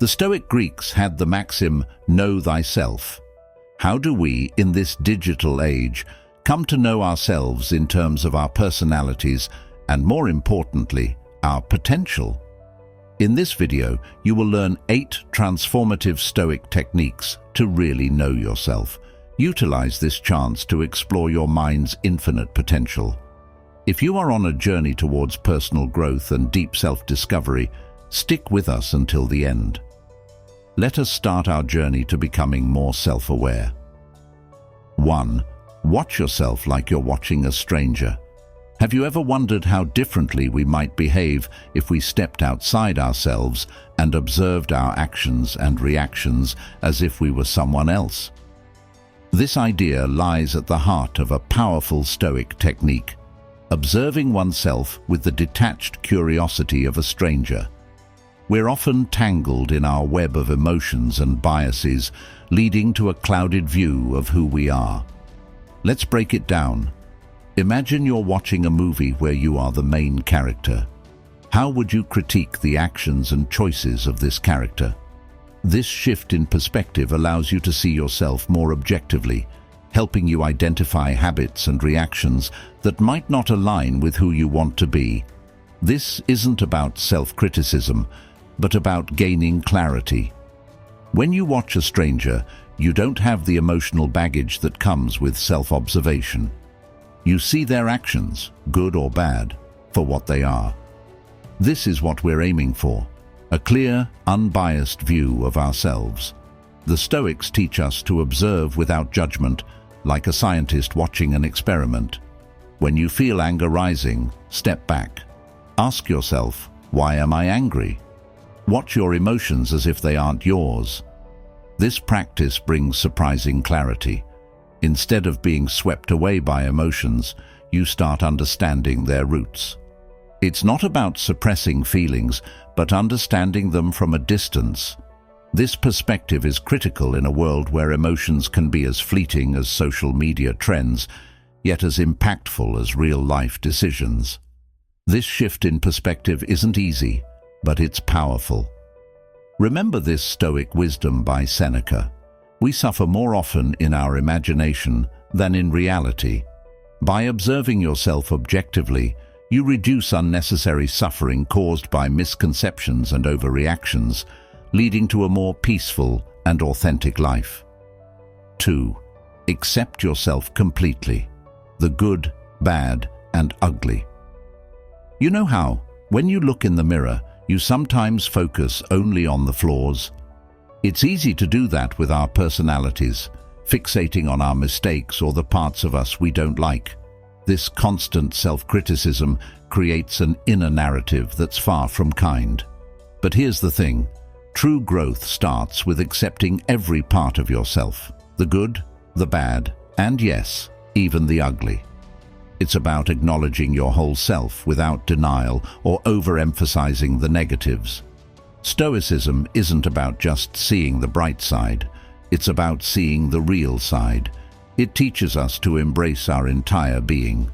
The Stoic Greeks had the maxim, "Know thyself." How do we, in this digital age, come to know ourselves in terms of our personalities and, more importantly, our potential? In this video, you will learn 8 transformative Stoic techniques to really know yourself. Utilize this chance to explore your mind's infinite potential. If you are on a journey towards personal growth and deep self-discovery, stick with us until the end. Let us start our journey to becoming more self-aware. 1. Watch yourself like you're watching a stranger. Have you ever wondered how differently we might behave if we stepped outside ourselves and observed our actions and reactions as if we were someone else? This idea lies at the heart of a powerful Stoic technique, observing oneself with the detached curiosity of a stranger. We're often tangled in our web of emotions and biases, leading to a clouded view of who we are. Let's break it down. Imagine you're watching a movie where you are the main character. How would you critique the actions and choices of this character? This shift in perspective allows you to see yourself more objectively, helping you identify habits and reactions that might not align with who you want to be. This isn't about self-criticism, but about gaining clarity. When you watch a stranger, you don't have the emotional baggage that comes with self-observation. You see their actions, good or bad, for what they are. This is what we're aiming for, a clear, unbiased view of ourselves. The Stoics teach us to observe without judgment, like a scientist watching an experiment. When you feel anger rising, step back. Ask yourself, why am I angry? Watch your emotions as if they aren't yours. This practice brings surprising clarity. Instead of being swept away by emotions, you start understanding their roots. It's not about suppressing feelings, but understanding them from a distance. This perspective is critical in a world where emotions can be as fleeting as social media trends, yet as impactful as real-life decisions. This shift in perspective isn't easy, but it's powerful. Remember this Stoic wisdom by Seneca. We suffer more often in our imagination than in reality. By observing yourself objectively, you reduce unnecessary suffering caused by misconceptions and overreactions, leading to a more peaceful and authentic life. 2. Accept yourself completely, the good, bad, and ugly. You know how, when you look in the mirror, you sometimes focus only on the flaws? It's easy to do that with our personalities, fixating on our mistakes or the parts of us we don't like. This constant self-criticism creates an inner narrative that's far from kind. But here's the thing, true growth starts with accepting every part of yourself, the good, the bad, and yes, even the ugly. It's about acknowledging your whole self without denial or overemphasizing the negatives. Stoicism isn't about just seeing the bright side, it's about seeing the real side. It teaches us to embrace our entire being.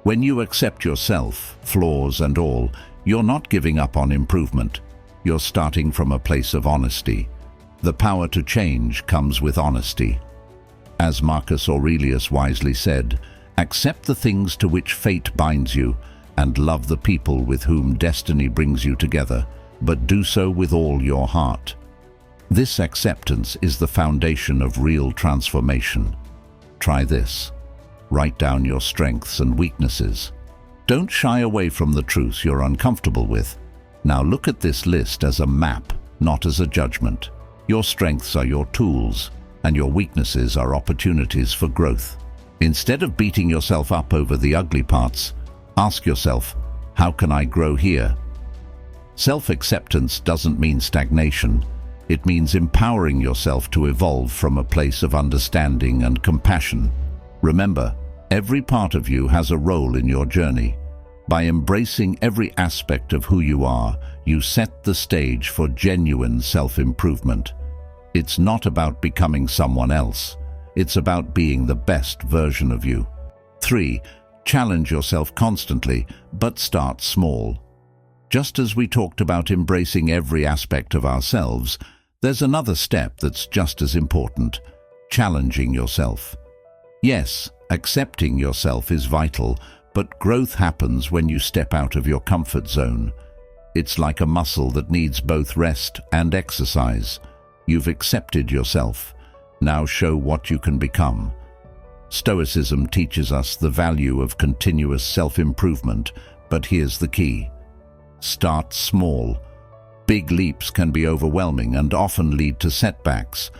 When you accept yourself, flaws and all, you're not giving up on improvement. You're starting from a place of honesty. The power to change comes with honesty. As Marcus Aurelius wisely said, accept the things to which fate binds you, and love the people with whom destiny brings you together, but do so with all your heart. This acceptance is the foundation of real transformation. Try this. Write down your strengths and weaknesses. Don't shy away from the truths you're uncomfortable with. Now look at this list as a map, not as a judgment. Your strengths are your tools, and your weaknesses are opportunities for growth. Instead of beating yourself up over the ugly parts, ask yourself, how can I grow here? Self-acceptance doesn't mean stagnation. It means empowering yourself to evolve from a place of understanding and compassion. Remember, every part of you has a role in your journey. By embracing every aspect of who you are, you set the stage for genuine self-improvement. It's not about becoming someone else. It's about being the best version of you. 3. Challenge yourself constantly, but start small. Just as we talked about embracing every aspect of ourselves, there's another step that's just as important: challenging yourself. Yes, accepting yourself is vital, but growth happens when you step out of your comfort zone. It's like a muscle that needs both rest and exercise. You've accepted yourself. Now show what you can become. Stoicism teaches us the value of continuous self-improvement, but here's the key. Start small. Big leaps can be overwhelming and often lead to setbacks.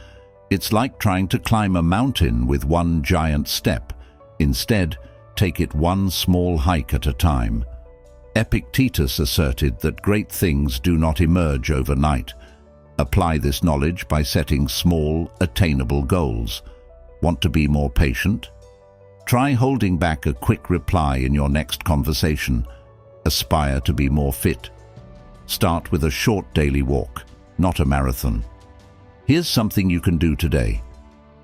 It's like trying to climb a mountain with one giant step. Instead, take it one small hike at a time. Epictetus asserted that great things do not emerge overnight. Apply this knowledge by setting small, attainable goals. Want to be more patient? Try holding back a quick reply in your next conversation. Aspire to be more fit. Start with a short daily walk, not a marathon. Here's something you can do today.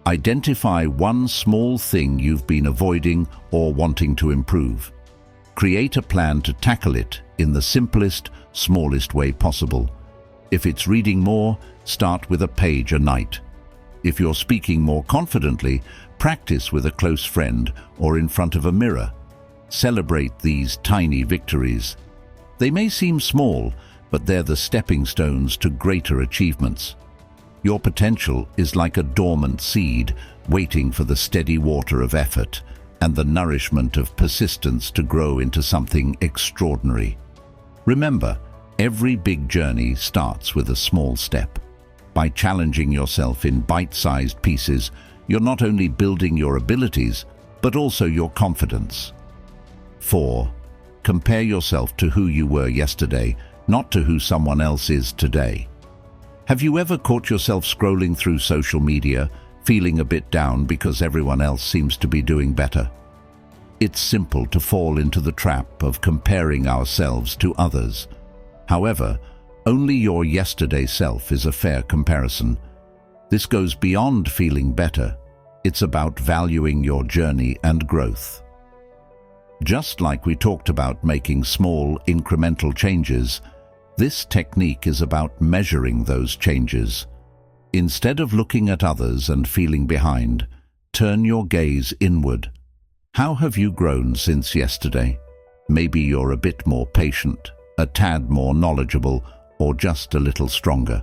Identify one small thing you've been avoiding or wanting to improve. Create a plan to tackle it in the simplest, smallest way possible. If it's reading more, start with a page a night. If you're speaking more confidently, practice with a close friend or in front of a mirror. Celebrate these tiny victories. They may seem small, but they're the stepping stones to greater achievements. Your potential is like a dormant seed, waiting for the steady water of effort and the nourishment of persistence to grow into something extraordinary. Remember, every big journey starts with a small step. By challenging yourself in bite-sized pieces, you're not only building your abilities, but also your confidence. 4. Compare yourself to who you were yesterday, not to who someone else is today. Have you ever caught yourself scrolling through social media, feeling a bit down because everyone else seems to be doing better? It's simple to fall into the trap of comparing ourselves to others. However, only your yesterday self is a fair comparison. This goes beyond feeling better. It's about valuing your journey and growth. Just like we talked about making small, incremental changes, this technique is about measuring those changes. Instead of looking at others and feeling behind, turn your gaze inward. How have you grown since yesterday? Maybe you're a bit more patient, a tad more knowledgeable, or just a little stronger.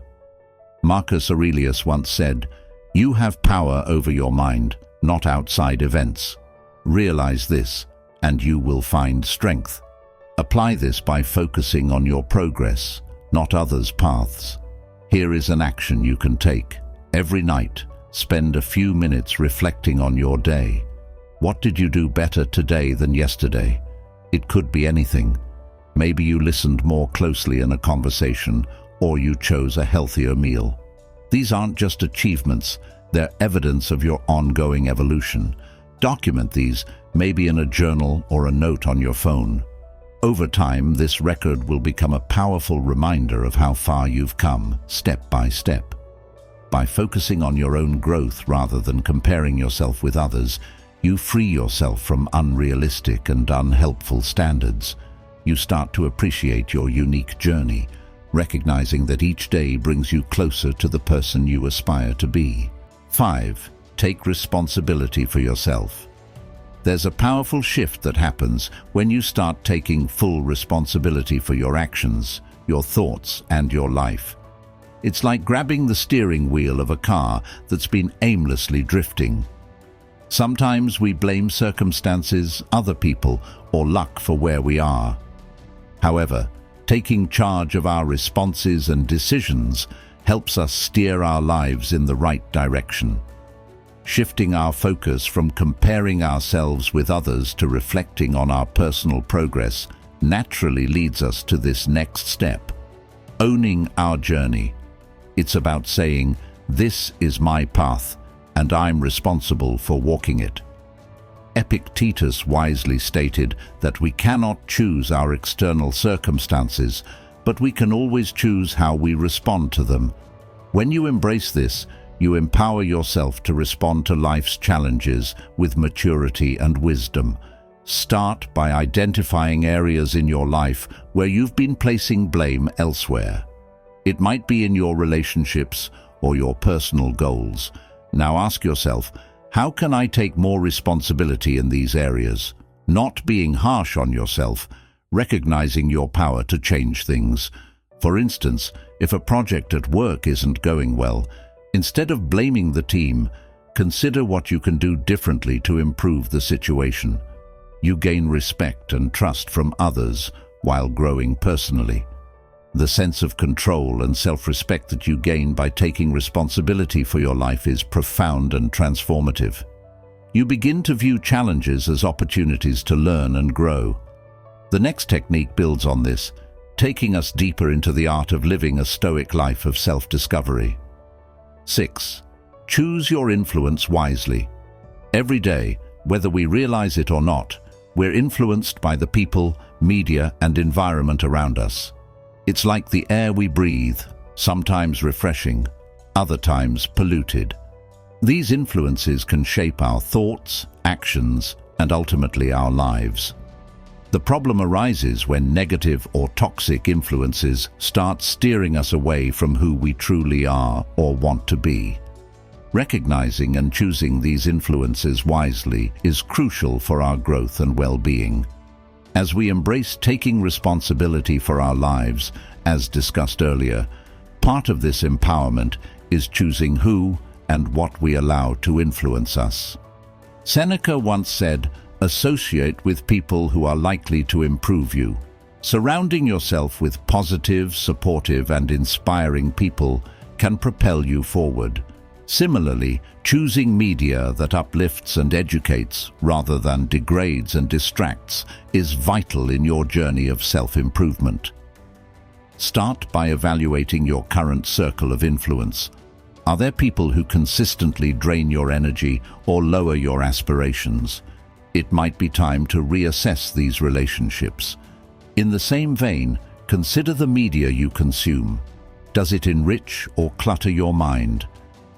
Marcus Aurelius once said, "You have power over your mind, not outside events. Realize this, and you will find strength." Apply this by focusing on your progress, not others' paths. Here is an action you can take. Every night, spend a few minutes reflecting on your day. What did you do better today than yesterday? It could be anything. Maybe you listened more closely in a conversation, or you chose a healthier meal. These aren't just achievements, they're evidence of your ongoing evolution. Document these, maybe in a journal or a note on your phone. Over time, this record will become a powerful reminder of how far you've come, step by step. By focusing on your own growth rather than comparing yourself with others, you free yourself from unrealistic and unhelpful standards. You start to appreciate your unique journey, recognizing that each day brings you closer to the person you aspire to be. 5. Take responsibility for yourself. There's a powerful shift that happens when you start taking full responsibility for your actions, your thoughts, and your life. It's like grabbing the steering wheel of a car that's been aimlessly drifting. Sometimes we blame circumstances, other people, or luck for where we are. However, taking charge of our responses and decisions helps us steer our lives in the right direction. Shifting our focus from comparing ourselves with others to reflecting on our personal progress naturally leads us to this next step: owning our journey. It's about saying, "This is my path, and I'm responsible for walking it." Epictetus wisely stated that we cannot choose our external circumstances, but we can always choose how we respond to them. When you embrace this, you empower yourself to respond to life's challenges with maturity and wisdom. Start by identifying areas in your life where you've been placing blame elsewhere. It might be in your relationships or your personal goals. Now ask yourself, how can I take more responsibility in these areas? Not being harsh on yourself, recognizing your power to change things. For instance, if a project at work isn't going well, instead of blaming the team, consider what you can do differently to improve the situation. You gain respect and trust from others while growing personally. The sense of control and self-respect that you gain by taking responsibility for your life is profound and transformative. You begin to view challenges as opportunities to learn and grow. The next technique builds on this, taking us deeper into the art of living a Stoic life of self-discovery. 6. Choose your influence wisely. Every day, whether we realize it or not, we're influenced by the people, media, and environment around us. It's like the air we breathe, sometimes refreshing, other times polluted. These influences can shape our thoughts, actions, and ultimately our lives. The problem arises when negative or toxic influences start steering us away from who we truly are or want to be. Recognizing and choosing these influences wisely is crucial for our growth and well-being. As we embrace taking responsibility for our lives, as discussed earlier, part of this empowerment is choosing who and what we allow to influence us. Seneca once said, "Associate with people who are likely to improve you." Surrounding yourself with positive, supportive, and inspiring people can propel you forward. Similarly, choosing media that uplifts and educates rather than degrades and distracts is vital in your journey of self-improvement. Start by evaluating your current circle of influence. Are there people who consistently drain your energy or lower your aspirations? It might be time to reassess these relationships. In the same vein, consider the media you consume. Does it enrich or clutter your mind?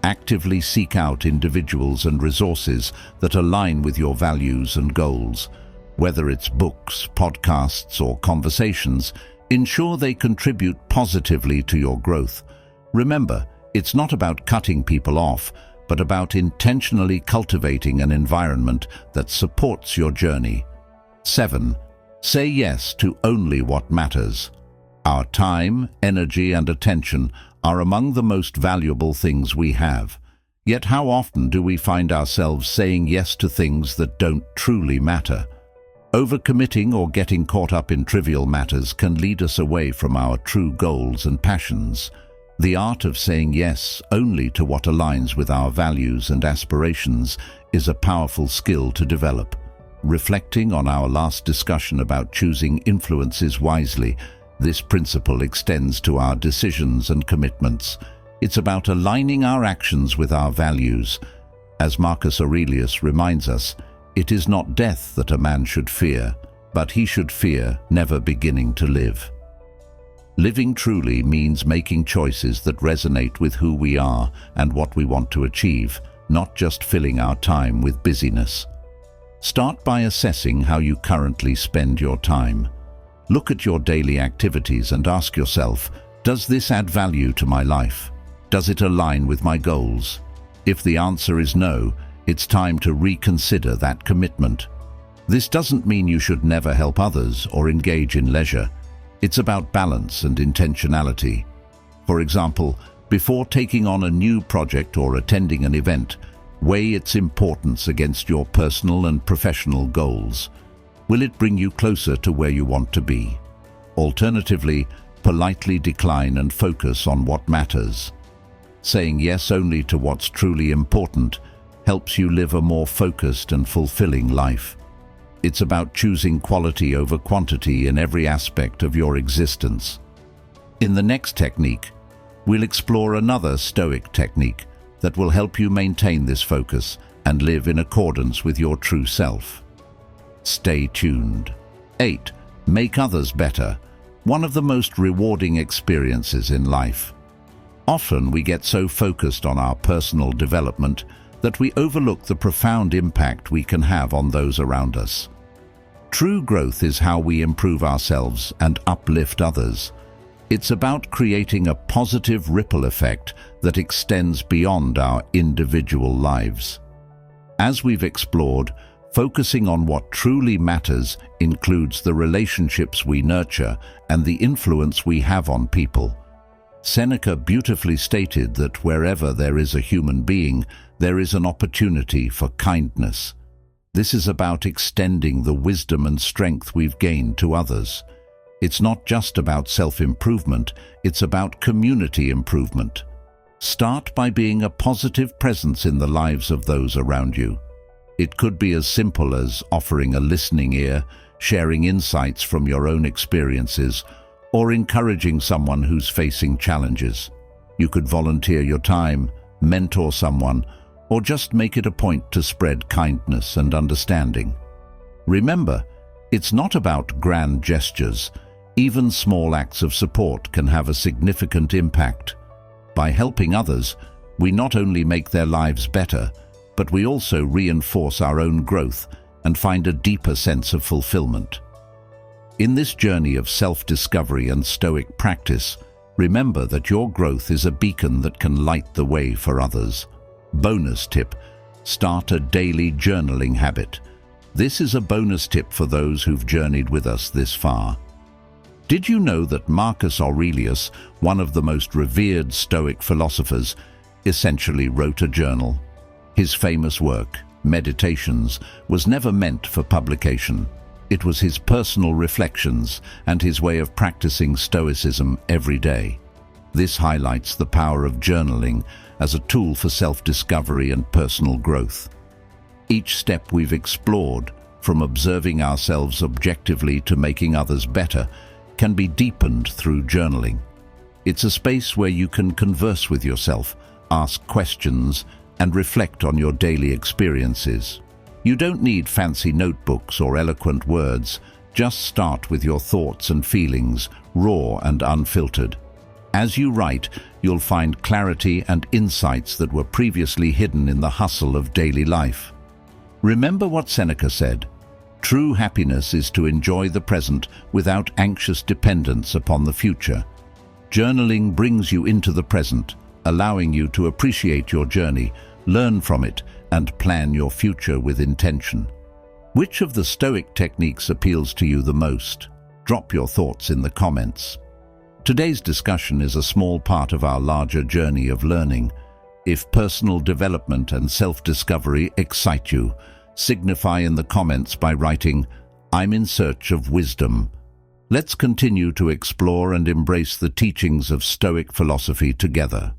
Actively seek out individuals and resources that align with your values and goals. Whether it's books, podcasts, or conversations, ensure they contribute positively to your growth. Remember, it's not about cutting people off, but about intentionally cultivating an environment that supports your journey. 7. Say yes to only what matters. Our time, energy, and attention are among the most valuable things we have. Yet how often do we find ourselves saying yes to things that don't truly matter? Overcommitting or getting caught up in trivial matters can lead us away from our true goals and passions. The art of saying yes only to what aligns with our values and aspirations is a powerful skill to develop. Reflecting on our last discussion about choosing influences wisely, this principle extends to our decisions and commitments. It's about aligning our actions with our values. As Marcus Aurelius reminds us, it is not death that a man should fear, but he should fear never beginning to live. Living truly means making choices that resonate with who we are and what we want to achieve, not just filling our time with busyness. Start by assessing how you currently spend your time. Look at your daily activities and ask yourself, does this add value to my life? Does it align with my goals? If the answer is no, it's time to reconsider that commitment. This doesn't mean you should never help others or engage in leisure. It's about balance and intentionality. For example, before taking on a new project or attending an event, weigh its importance against your personal and professional goals. Will it bring you closer to where you want to be? Alternatively, politely decline and focus on what matters. Saying yes only to what's truly important helps you live a more focused and fulfilling life. It's about choosing quality over quantity in every aspect of your existence. In the next technique, we'll explore another Stoic technique that will help you maintain this focus and live in accordance with your true self. Stay tuned. 8. Make others better. One of the most rewarding experiences in life. Often we get so focused on our personal development that we overlook the profound impact we can have on those around us. True growth is how we improve ourselves and uplift others. It's about creating a positive ripple effect that extends beyond our individual lives. As we've explored, focusing on what truly matters includes the relationships we nurture and the influence we have on people. Seneca beautifully stated that wherever there is a human being, there is an opportunity for kindness. This is about extending the wisdom and strength we've gained to others. It's not just about self-improvement, it's about community improvement. Start by being a positive presence in the lives of those around you. It could be as simple as offering a listening ear, sharing insights from your own experiences, or encouraging someone who's facing challenges. You could volunteer your time, mentor someone, or just make it a point to spread kindness and understanding. Remember, it's not about grand gestures. Even small acts of support can have a significant impact. By helping others, we not only make their lives better, but we also reinforce our own growth and find a deeper sense of fulfillment. In this journey of self-discovery and Stoic practice, remember that your growth is a beacon that can light the way for others. Bonus tip: start a daily journaling habit. This is a bonus tip for those who've journeyed with us this far. Did you know that Marcus Aurelius, one of the most revered Stoic philosophers, essentially wrote a journal? His famous work, Meditations, was never meant for publication. It was his personal reflections and his way of practicing Stoicism every day. This highlights the power of journaling as a tool for self-discovery and personal growth. Each step we've explored, from observing ourselves objectively to making others better, can be deepened through journaling. It's a space where you can converse with yourself, ask questions, and reflect on your daily experiences. You don't need fancy notebooks or eloquent words. Just start with your thoughts and feelings, raw and unfiltered. As you write, you'll find clarity and insights that were previously hidden in the hustle of daily life. Remember what Seneca said: true happiness is to enjoy the present without anxious dependence upon the future. Journaling brings you into the present, allowing you to appreciate your journey, learn from it, and plan your future with intention. Which of the Stoic techniques appeals to you the most? Drop your thoughts in the comments. Today's discussion is a small part of our larger journey of learning. If personal development and self-discovery excite you, signify in the comments by writing, "I'm in search of wisdom." Let's continue to explore and embrace the teachings of Stoic philosophy together.